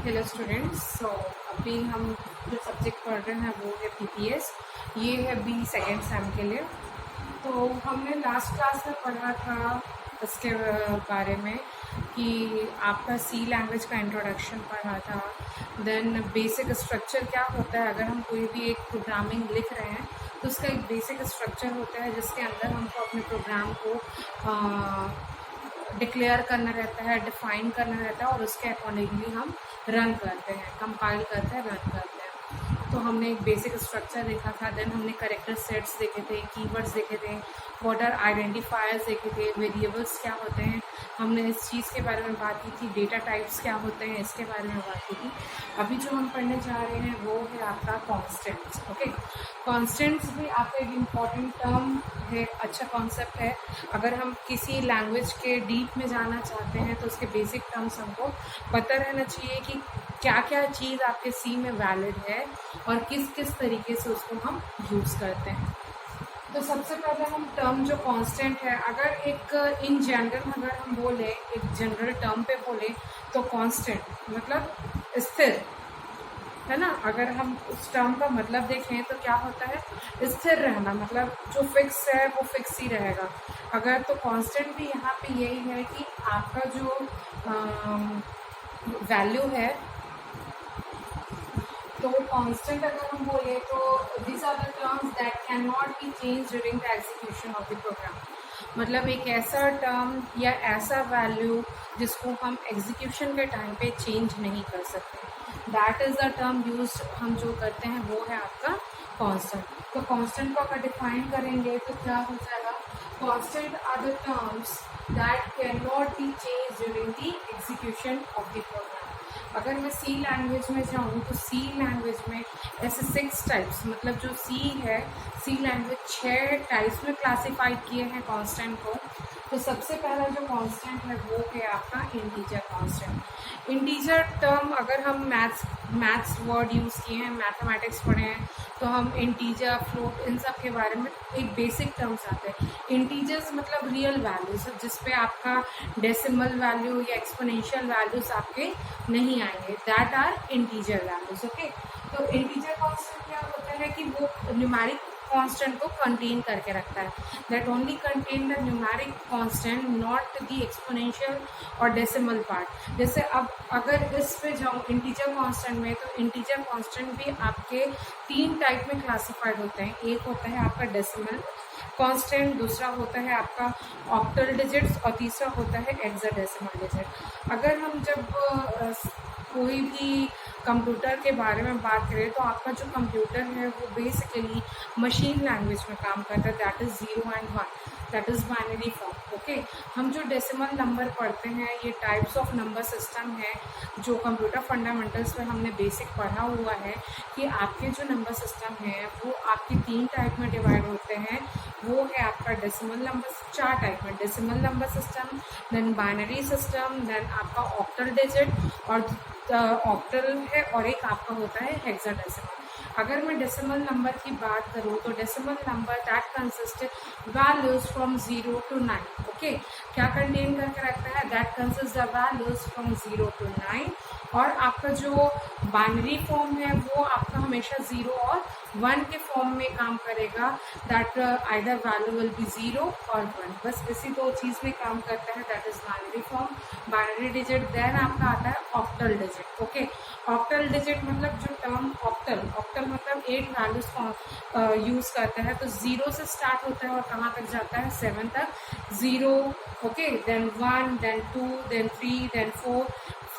Hello students. सो अभी हम जो सब्जेक्ट पढ़ रहे हैं वो है पीपीएस। ये है बी सेकेंड सेम के लिए। तो हमने लास्ट क्लास में पढ़ा था इसके बारे में कि आपका सी लैंग्वेज का इंट्रोडक्शन पढ़ा था। देन बेसिक स्ट्रक्चर क्या होता है, अगर हम कोई भी एक प्रोग्रामिंग लिख रहे हैं तो उसका एक बेसिक स्ट्रक्चर होता है जिसके अंदर हमको अपने प्रोग्राम को डिक्लेयर करना रहता है, डिफाइन करना रहता है और उसके अकॉर्डिंगली हम रन करते हैं, कंपाइल करते हैं, रन करते हैं। तो हमने एक बेसिक स्ट्रक्चर देखा था। देन हमने कैरेक्टर सेट्स देखे थे, कीवर्ड्स देखे थे, व्हाट आर आइडेंटिफायर्स देखे थे, वेरिएबल्स क्या होते हैं, हमने इस चीज़ के बारे में बात की थी, डेटा टाइप्स क्या होते हैं इसके बारे में बात की थी। अभी जो हम पढ़ने जा रहे हैं वो है आपका कॉन्स्टेंट्स। ओके, कॉन्स्टेंट्स भी आपका एक इम्पॉर्टेंट टर्म है, अच्छा कॉन्सेप्ट है। अगर हम किसी लैंग्वेज के डीप में जाना चाहते हैं तो उसके बेसिक टर्म्स हमको पता रहना चाहिए कि क्या क्या चीज़ आपके सी में वैलिड है और किस किस तरीके से उसको हम यूज़ करते हैं। तो सबसे पहले हम टर्म जो कांस्टेंट है, अगर एक इन जनरल अगर हम बोले, एक जनरल टर्म पे बोले तो कांस्टेंट मतलब स्थिर है ना। अगर हम उस टर्म का मतलब देखें तो क्या होता है, स्थिर रहना, मतलब जो फिक्स है वो फिक्स ही रहेगा। अगर तो कांस्टेंट भी यहाँ पे यही है कि आपका जो वैल्यू है, तो कांस्टेंट अगर हम बोले तो this are the terms that can not be change during the execution of the program. मतलब एक ऐसा टर्म या ऐसा वैल्यू जिसको हम एग्जीक्यूशन के टाइम पे चेंज नहीं कर सकते, that is the term use हम जो करते हैं वो है आपका कांस्टेंट। तो कांस्टेंट को अगर डिफाइन करेंगे तो क्या हो जाएगा, constant are the terms that can not be change during the execution of the program. अगर मैं सी लैंग्वेज में जाऊँ तो सी लैंग्वेज में ऐसे 6 टाइप्स, मतलब जो सी है, सी लैंग्वेज 6 टाइप्स में क्लासिफाइड किए हैं कांस्टेंट को। तो सबसे पहला जो कांस्टेंट है वो है आपका इंटीजर कांस्टेंट। इंटीजर टर्म अगर हम मैथ्स वर्ड यूज़ किए हैं, मैथमेटिक्स पढ़े हैं, तो हम इंटीजर, फ्लोट, इन सब के बारे में एक बेसिक टर्म्स आते हैं। इंटीजर्स मतलब रियल वैल्यूज, जिसपे आपका डेसिमल वैल्यू या एक्सपोनेंशियल वैल्यूज आपके नहीं आएंगे, that are integer values. Okay, तो इंटीजर कांस्टेंट क्या होता है कि वो न्यूमेरिक कांस्टेंट को कंटेन करके रखता है, that only contain the numeric constant, not the exponential और डेसिमल पार्ट। जैसे अब अगर इस पे जाऊँ इंटीजर कांस्टेंट में, तो इंटीजर कांस्टेंट भी आपके 3 टाइप में क्लासिफाइड होते हैं। एक होता है आपका डेसिमल कांस्टेंट, दूसरा होता है आपका ऑक्टल डिजिट्स और तीसरा होता है हेक्साडेसिमल डिजिट। अगर हम जब कोई भी कंप्यूटर के बारे में बात करें तो आपका जो कंप्यूटर है वो बेसिकली मशीन लैंग्वेज में काम करता है, that is 0 and 1, that is binary form. Okay, हम जो डेसिमल नंबर पढ़ते हैं ये टाइप्स ऑफ नंबर सिस्टम है जो कंप्यूटर फंडामेंटल्स में हमने बेसिक पढ़ा हुआ है कि आपके जो नंबर सिस्टम है वो आपके 3 टाइप में डिवाइड होते हैं। वो है आपका डेसिमल नंबर, 4 टाइप में, decimal number system, then binary system, then आपका ऑक्टल डिजिट और ऑक्टल है, और एक आपका होता है हेक्साडेसिमल। अगर मैं डेसिमल नंबर की बात करूँ तो decimal number that consist values from 0 to 9। Okay, क्या कंटेन करके रखता है, that consist the values from 0 to 9। और आपका जो बाइनरी फॉर्म है वो आपका हमेशा 0 और 1 के फॉर्म में काम करेगा, that either value will be 0 और 1, बस इसी 2 चीज़ में काम करता है, that is binary form, binary digit. Then आपका आता है octal digit. Okay, octal digit मतलब जो टर्म ऑक्टल मतलब 8 वैल्यूज को यूज़ करता है, तो 0 से स्टार्ट होता है और कहाँ तक जाता है, 7 तक। 0, okay, then 1, then 2, then 3, then 4,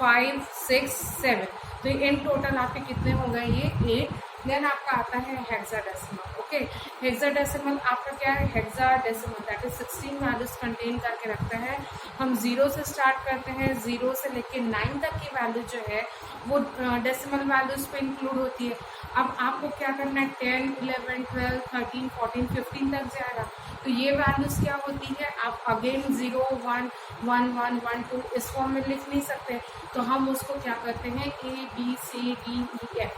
5, 6, 7। तो इन टोटल आपके कितने हो गए, ये 8। देन आपका आता है हेक्साडेसिमल। ओके, हेक्साडेसिमल आपका क्या है, hexadecimal that is 16 values contain करके रखता है। हम 0 से स्टार्ट करते हैं, 0 से लेके 9 तक की वैल्यू जो है वो डेसिमल वैल्यूज पे इंक्लूड होती है। अब आपको क्या करना है, 10, 11, 12, 13, 14, 15 तक जाएगा, तो ये वैल्यूज क्या होती है, आप अगेन 0, 1, 1, 1, 1, 2 इस फॉर्म में लिख नहीं सकते, तो हम उसको क्या करते हैं, ABCDEF,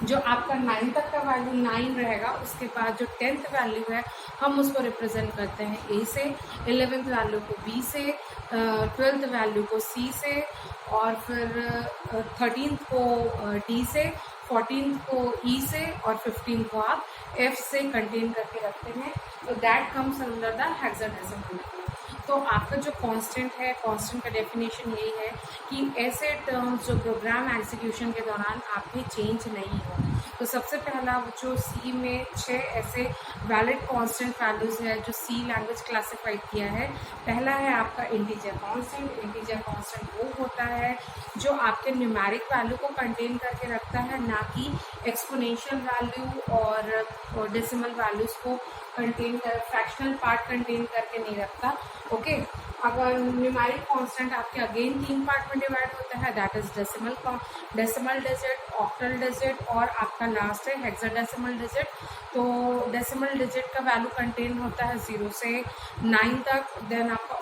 जो आपका 9 तक का वैल्यू 9 रहेगा, उसके बाद जो 10th वैल्यू है हम उसको रिप्रेजेंट करते हैं A से, 11th वैल्यू को B से, 12th वैल्यू को C से, और फिर 13th को D से, 14th को E से और 15th को आप F से कंटेन करके रखते हैं, तो that comes under the hexadecimal number. तो आपका जो कांस्टेंट है, कांस्टेंट का डेफिनेशन यही है कि ऐसे टर्म्स जो प्रोग्राम एग्जीक्यूशन के दौरान आपके चेंज नहीं हो। तो सबसे पहला जो सी में 6 ऐसे वैलिड कांस्टेंट वैल्यूज है जो सी लैंग्वेज क्लासिफाइड किया है। पहला है आपका इंटीजर कांस्टेंट। इंटीजर कांस्टेंट वो होता है जो आपके न्यूमेरिक वैल्यू को कंटेन करके रखता है, ना कि एक्सपोनेंशियल वैल्यू और डेसिमल वैल्यूज को कंटेन कर, फ्रैक्शनल पार्ट कंटेन करके नहीं रखता। ओके, अगर न्यूमेरिक कांस्टेंट आपके अगेन 3 पार्ट में डिवाइड होता है, that is decimal digit, octal digit और आपका लास्ट है हेक्साडेसिमल डिजिट। तो डेसिमल डिजिट का वैल्यू कंटेन होता है 0 से 9 तक, देन आपका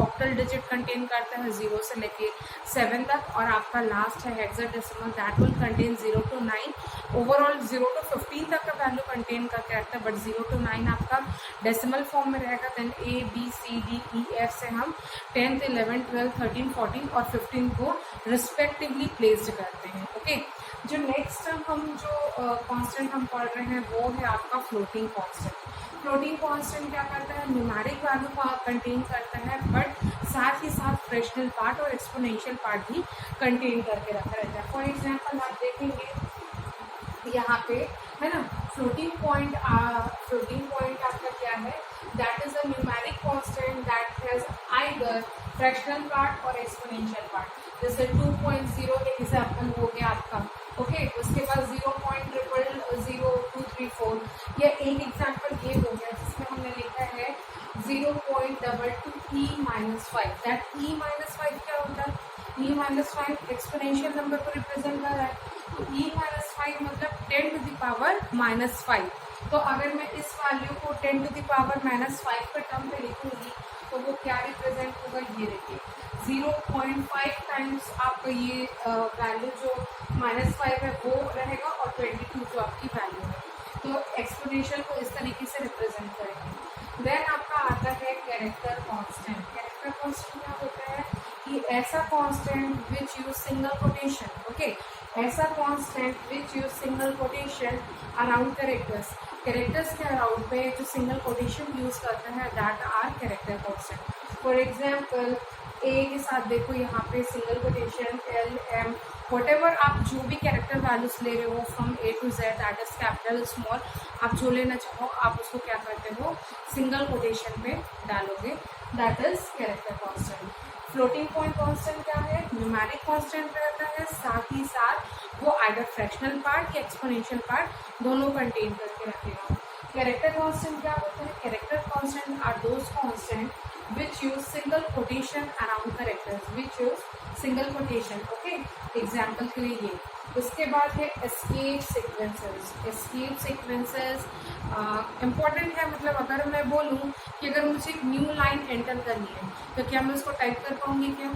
ऑक्टल डिजिट कंटेन करता है 0 से लेके 7 तक, और आपका लास्ट है hexadecimal, that will contain 0 to 9। Overall 0 to 15 तक का वैल्यू कंटेन करके रखता है, बट 0 to 9 आपका डेसिमल फॉर्म में रहेगा। Then A B C D E F से हम 10th 11th 12th 13 14 और 15 को रिस्पेक्टिवली प्लेस्ड करते हैं। ओके, जो नेक्स्ट हम जो कांस्टेंट हम पढ़ रहे हैं वो है आपका फ्लोटिंग कांस्टेंट। फ्लोटिंग कांस्टेंट क्या करता है, न्यूमेरिक वैल्यू को कंटेन करता है, बट साथ ही साथ फ्रैक्शनल पार्ट और एक्सपोनेंशियल पार्ट भी कंटेन करके रखा रहता है। फॉर एग्जांपल आप देखेंगे यहाँ पे है ना, फ्लोटिंग पॉइंट आपका क्या है, that is a numeric constant that has either fractional part और एक्सपोनेंशियल पार्ट। जैसे 2.0 एक एग्जाम्पल हो गया आपका। ओके, उसके बाद 0.00234, या एक एग्जाम्पल ये हो गया जिसमें हमने लिखा है 0.22e-5। दैट e-5 क्या होता है, e-5 एक्सपोनेंशियल नंबर को रिप्रेजेंट कर रहा है। तो e-5 मतलब 10 to the power -5। तो अगर मैं इस वैल्यू को 10 to the power -5 के टर्म पे लिखूंगी तो वो क्या रिप्रेजेंट होगा, ये देखिए 0.5 टाइम्स आपका ये वैल्यू जो -5 है वो रहेगा, और 22 जो आपकी वैल्यू है। तो एक्सपोनेंशियल को इस तरीके से रिप्रेजेंट करेंगे। देन आपका आता है कैरेक्टर कांस्टेंट। कैरेक्टर कांस्टेंट क्या होता है कि ऐसा constant which use single quotation. Okay, ऐसा constant which use single quotation around characters. Characters के अराउंड पे जो सिंगल कोटेशन यूज करते हैं that are character constant. For example A के साथ देखो यहाँ पे single quotation L M whatever आप जो भी कैरेक्टर वैल्यूज ले रहे हो from A to Z, that is capital small, आप जो लेना चाहो आप उसको क्या करते हो, सिंगल कोटेशन पे डालोगे, that is character constant. Floating point constant क्या है, न्यूमेरिक कांस्टेंट रहता है, साथ ही साथ वो आइदर फ्रैक्शनल पार्ट या एक्सपोनेंशियल पार्ट दोनों कंटेन करके रखेगा। कैरेक्टर कांस्टेंट क्या होता है, character constant are those constant which use single quotation around characters, which use single quotation। okay, example के लिए ये। उसके बाद है escape sequences. Escape sequences important है, मतलब अगर मैं बोलूँ कि अगर मुझे एक न्यू लाइन एंटर करनी है तो क्या मैं उसको टाइप कर पाऊंगी, क्या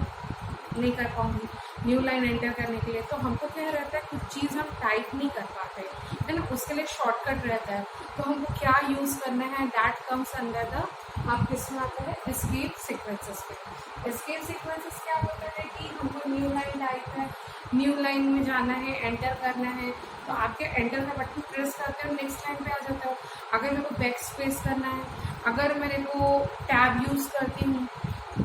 नहीं कर पाऊंगी। न्यू लाइन एंटर करने के लिए तो हमको क्या रहता है, कुछ चीज़ हम टाइप नहीं कर पाते है ना, उसके लिए शॉर्टकट रहता है। तो हमको क्या यूज़ करना है, दैट कम्स अंडर द, आप किस में आता है, एस्केप सीक्वेंसेस पे। एस्केप सीक्वेंसेस क्या होता है कि हमको न्यू लाइन टाइप है, न्यू लाइन में जाना है, एंटर करना है, तो आपके एंटर का बटन प्रेस करते हो, नेक्स्ट लाइन पे आ जाता हो। अगर मेरे को बैक स्पेस करना है, अगर मेरे को टैब यूज़ करती हूँ,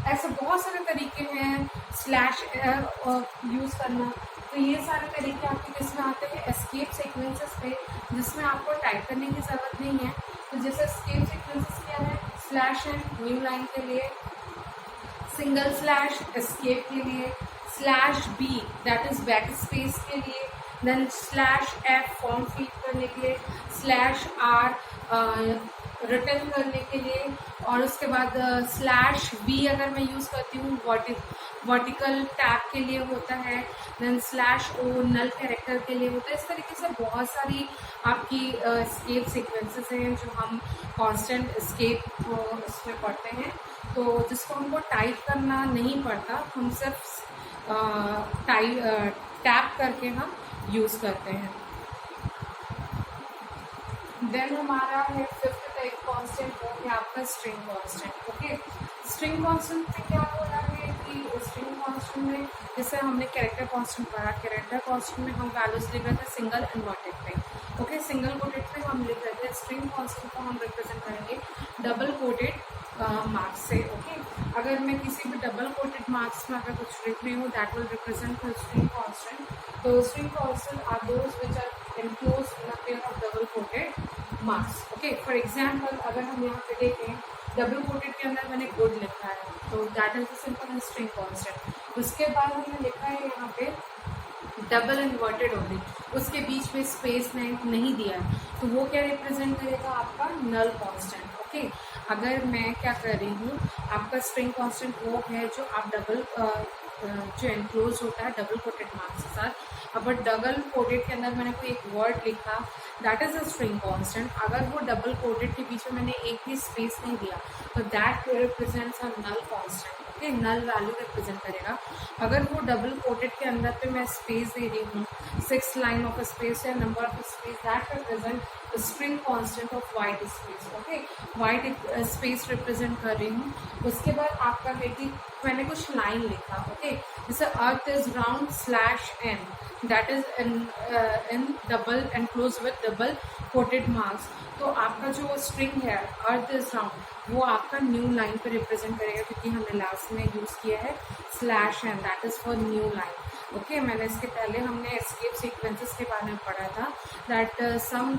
ऐसे बहुत सारे तरीके हैं, स्लैश यूज़ करना, तो ये सारे तरीके आपके किस में आते हैं, एस्केप सीक्वेंसेस पे, जिसमें आपको टाइप करने की ज़रूरत नहीं है। तो जैसे एस्केप सीक्वेंसेस क्या है, स्लैश है न्यू लाइन के लिए, सिंगल स्लैश एस्केप के लिए, slash b that is back space के लिए, then slash f form fill करने के लिए, स्लैश आर रिटर्न करने के लिए, और उसके बाद स्लैश बी अगर मैं यूज़ करती हूँ वर्टिकल टैब के लिए होता है, then slash o null character के लिए होता है। इस तरीके से बहुत सारी आपकी एस्केप सीक्वेंसेस हैं जो हम कांस्टेंट एस्केप इसमें पढ़ते हैं, तो जिसको हमको टाइप करना नहीं पड़ता, हम सिर्फ टैप करके हम यूज़ करते हैं। देन हमारा है फिफ्थ टाइप कांस्टेंट, वो है आपका string constant. Okay, string constant में क्या हो रहा है कि कि स्ट्रिंग कांस्टेंट में जैसे हमने कैरेक्टर कांस्टेंट पढ़ा, कैरेक्टर कांस्टेंट में हम वैल्यूज लिख रहे थे सिंगल इन्वर्टेड पे, ओके, सिंगल कोटेड पे हम लिख रहे थे। स्ट्रिंग कांस्टेंट को हम रिप्रेजेंट करेंगे डबल कोटेड मार्क्स से, ओके। अगर मैं किसी भी डबल कोटेड मार्क्स में अगर कुछ लिख रही हूँ that will represent the string constant. तो string constant are those which are enclosed in a pair of double quoted marks, okay. For example अगर हम यहाँ पे देखें डबल कोटेड के अंदर मैंने गुड लिखा है तो that is the simple string constant. उसके बाद हमने लिखा है यहाँ पे डबल इन्वर्टेड ओनली, उसके बीच में स्पेस नहीं दिया है तो वो क्या रिप्रेजेंट करेगा आपका नल कांस्टेंट, ओके। अगर मैं क्या कर रही हूँ, आपका स्ट्रिंग कांस्टेंट वो है जो आप डबल जो एनक्लोज होता है डबल कोटेड मार्क्स के साथ। अब डबल कोटेड के अंदर मैंने कोई एक वर्ड लिखा that is a string constant. अगर वो डबल कोटेड के बीच में मैंने एक भी स्पेस नहीं दिया तो that represents a null constant, okay, null value represent करेगा। अगर वो डबल कोटेड के अंदर पे मैं स्पेस दे रही हूँ, 6 लाइन ऑफ स्पेस या number of space, that represent the string constant of white space, okay, white space represent कर रही हूँ। उसके बाद आपका है कि मैंने कुछ लाइन लिखा, ओके, जैसे earth is round slash n, that is in double enclose with double quoted marks. तो आपका जो स्ट्रिंग है अर्थ इज राउंड वो आपका न्यू लाइन पे रिप्रेजेंट करेगा क्योंकि हमने लास्ट में यूज किया है slash n, that is for new line, okay. मैंने इसके पहले हमने एस्केप सीक्वेंसेस के बारे में पढ़ा था दैट सम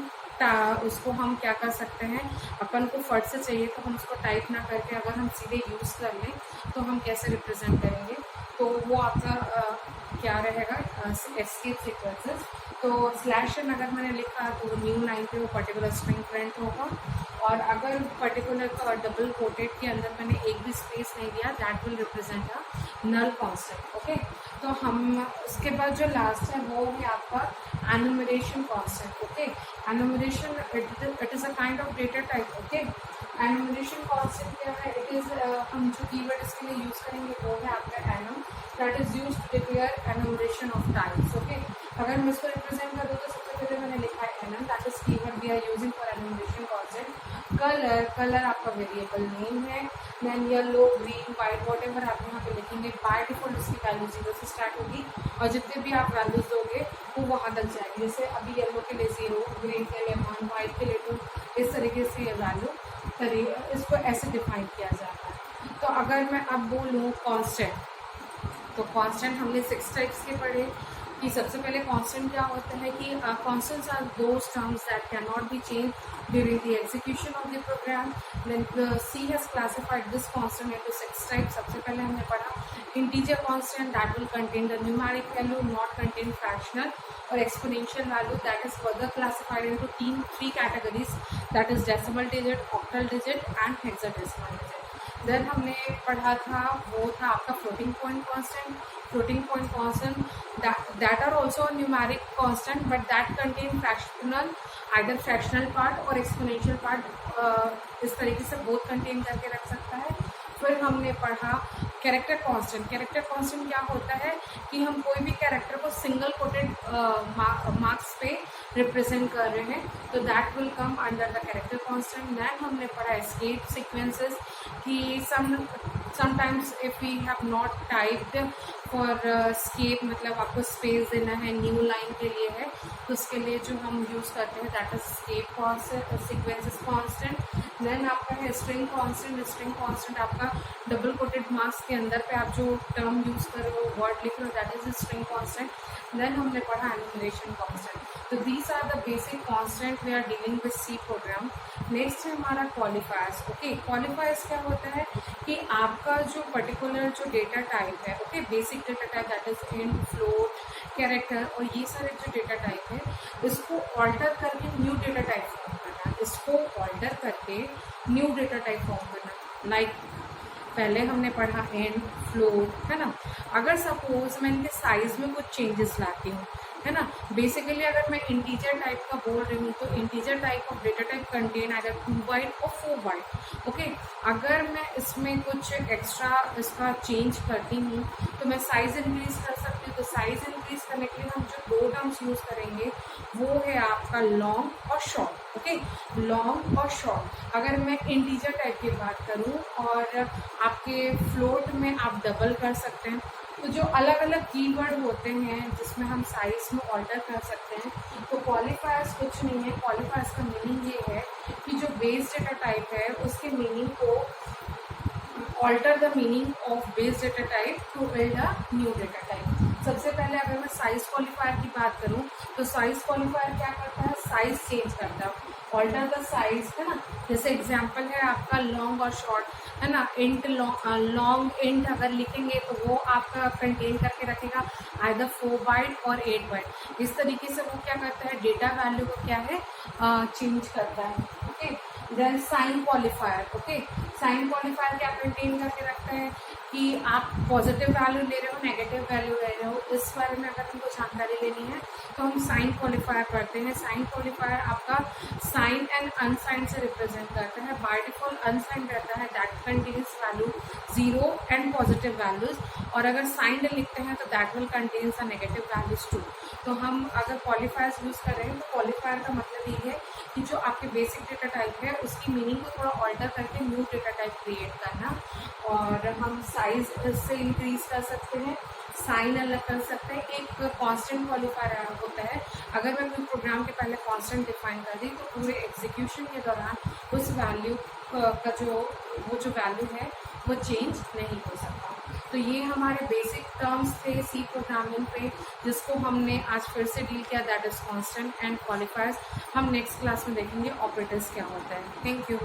उसको हम क्या कर सकते हैं, अपन को फट से चाहिए तो हम उसको टाइप ना करके अगर हम सीधे यूज कर लें तो हम कैसे रिप्रेजेंट करेंगे, तो वो आपका क्या रहेगा एस्केप सीक्वेंसेस। तो स्लैश एन अगर मैंने लिखा तो न्यू लाइन पे वो पर्टिकुलर स्ट्रिंग प्रिंट होगा, और अगर पर्टिकुलर डबल कोटेड के अंदर मैंने एक भी स्पेस नहीं दिया that will represent a null constant, okay. तो हम उसके बाद जो लास्ट है वो है आपका enumeration constant, okay. Enumeration it is a kind of data type, okay. Enumeration constant क्या है, इट इज हम जो कीवर्ड इसके लिए यूज करेंगे वो है आपका enum, that is used to declare enumeration of types, okay. अगर मैं इसको रिप्रेजेंट करूँ तो सबसे पहले मैंने लिखा है enum, that is keyword we are using for enumeration constant. Colour, colour आपका वेरिएबल नेम है, then yellow, green, white, whatever आप यहाँ पे लिखेंगे। बाय डिफॉल्ट उसकी वैल्यू 0 से स्टार्ट होगी और जितने भी आप वैल्यूज दोगे वो वहाँ तक जाएंगे। जैसे अभी येलो के लिए 0, ग्रीन के लिए 1, वाइट के लिए 2, इस तरीके से ये वैल्यू इसको ऐसे डिफाइन किया जाता है। तो अगर मैं अब बोलूँ कांस्टेंट, तो कांस्टेंट हमने 6 टाइप्स के पढ़े कि सबसे पहले कांस्टेंट क्या होता है कि constants are those terms that can not be change during the execution of the program. Then C has classified this constant into 6 types. सबसे पहले हमने पढ़ा integer constant that will contain the numeric value, not contain fractional or exponential value, that is further classified into 3 categories, that is decimal digit, octal digit and hexadecimal digit। then हमने पढ़ा था वो था आपका floating point constant। floating point constant that are also numeric constant but that contain fractional, either fractional part or exponential part, इस तरीके से both contain करके रख सकता है। फिर हमने पढ़ा कैरेक्टर कांस्टेंट। कैरेक्टर कांस्टेंट क्या होता है कि हम कोई भी कैरेक्टर को सिंगल कोटेड मार्क्स पे रिप्रेजेंट कर रहे हैं तो that will come under the character constant. Then हमने पढ़ा एस्केप सीक्वेंसेस कि sometimes if we have not typed for escape, मतलब आपको स्पेस देना है न्यू लाइन के लिए है तो उसके लिए जो हम यूज़ करते हैं that is escape sequences constant. Then आपका है स्ट्रिंग कांस्टेंट। स्ट्रिंग कांस्टेंट आपका डबल कोटेड मार्क्स के अंदर पे आप जो टर्म यूज़ कर रहे हो, वर्ड लिख रहे हो, that is string constant. Then हमने पढ़ा एनुमरेशन कांस्टेंट। तो these are the basic constant we are dealing with C program. Next है हमारा क्वालिफायर्स, ओके। क्वालिफायर्स क्या होता है कि आपका जो पर्टिकुलर जो डेटा टाइप है, okay, basic data type that is int, float, character और ये सारे जो डेटा टाइप है इसको ऑल्टर करके न्यू डेटा टाइप फॉर्म करना, इसको ऑल्टर करके न्यू डेटा टाइप फॉर्म करना। लाइक पहले हमने पढ़ा एंड, फ्लोट, है ना। अगर सपोज मैं इनके साइज में कुछ चेंजेस लाती हूँ, है ना, बेसिकली अगर मैं इंटीजर टाइप का बोल रही हूँ तो integer type of data type contain अगर 2 बाइट और 4 बाइट, ओके। अगर मैं इसमें कुछ एक्स्ट्रा इसका चेंज करती हूँ तो मैं साइज इंक्रीज कर सकती हूँ। तो साइज इंक्रीज करने के लिए हम जो 2 टर्म्स यूज करेंगे वो है आपका लॉन्ग और शॉर्ट, ओके, लॉन्ग और शॉर्ट। अगर मैं इंटीजर टाइप की बात करूँ और आपके फ्लोट में आप डबल कर सकते हैं, तो जो अलग अलग कीवर्ड होते हैं जिसमें हम साइज में ऑल्टर कर सकते हैं, तो क्वालिफायर्स कुछ नहीं है। क्वालिफायर्स का मीनिंग ये है कि जो बेस डेटा टाइप है उसके मीनिंग को alter the meaning of base data type to build a new data type. सबसे पहले अगर मैं साइज क्वालिफायर की बात करूं, तो साइज क्वालिफायर क्या करता है, साइज चेंज करता है, ऑल्टर द साइज, है ना। जैसे एग्जांपल है आपका लॉन्ग और शॉर्ट, है ना। इंट लॉन्ग इंट अगर लिखेंगे तो वो आपका कंटेन करके रखेगा आइदर 4 बाइट और 8 बाइट। इस तरीके से वो क्या करता है, डेटा वैल्यू को क्या है, चेंज करता है। Okay, then sign qualifier. Okay, sign qualifier क्या कंटेन करके रखता है कि आप पॉजिटिव वैल्यू ले रहे हो, नेगेटिव वैल्यू ले रहे हो, इस बारे में अगर हमको जानकारी लेनी है तो हम साइन क्वालिफायर पढ़ते हैं। साइन क्वालिफायर आपका साइन एंड अनसाइन से रिप्रेजेंट करता है। बाय डिफॉल्ट अनसाइन रहता है, that contains value 0 and positive values, और अगर साइंड लिखते हैं तो that will contains a negative values too. तो हम अगर क्वालिफायर्स यूज कर रहे हैं तो क्वालिफायर का मतलब ये है कि जो आपके बेसिक डेटा टाइप है उसकी मीनिंग को थोड़ा ऑल्टर करके न्यू डेटा टाइप क्रिएट करना, और हम साइज से इंक्रीज कर सकते हैं, साइन अलग कर सकते हैं। एक कांस्टेंट क्वालिफायर होता है, अगर मैं कोई प्रोग्राम के पहले कांस्टेंट डिफाइन कर दी तो पूरे एग्जीक्यूशन के दौरान उस वैल्यू का जो वैल्यू है वो चेंज नहीं हो सकता। तो ये हमारे बेसिक टर्म्स थे सी प्रोग्रामिंग पे, जिसको हमने आज फिर से डील किया, दैट इज कांस्टेंट एंड क्वालिफायर्स। हम नेक्स्ट क्लास में देखेंगे ऑपरेटर्स क्या होता है। Thank you.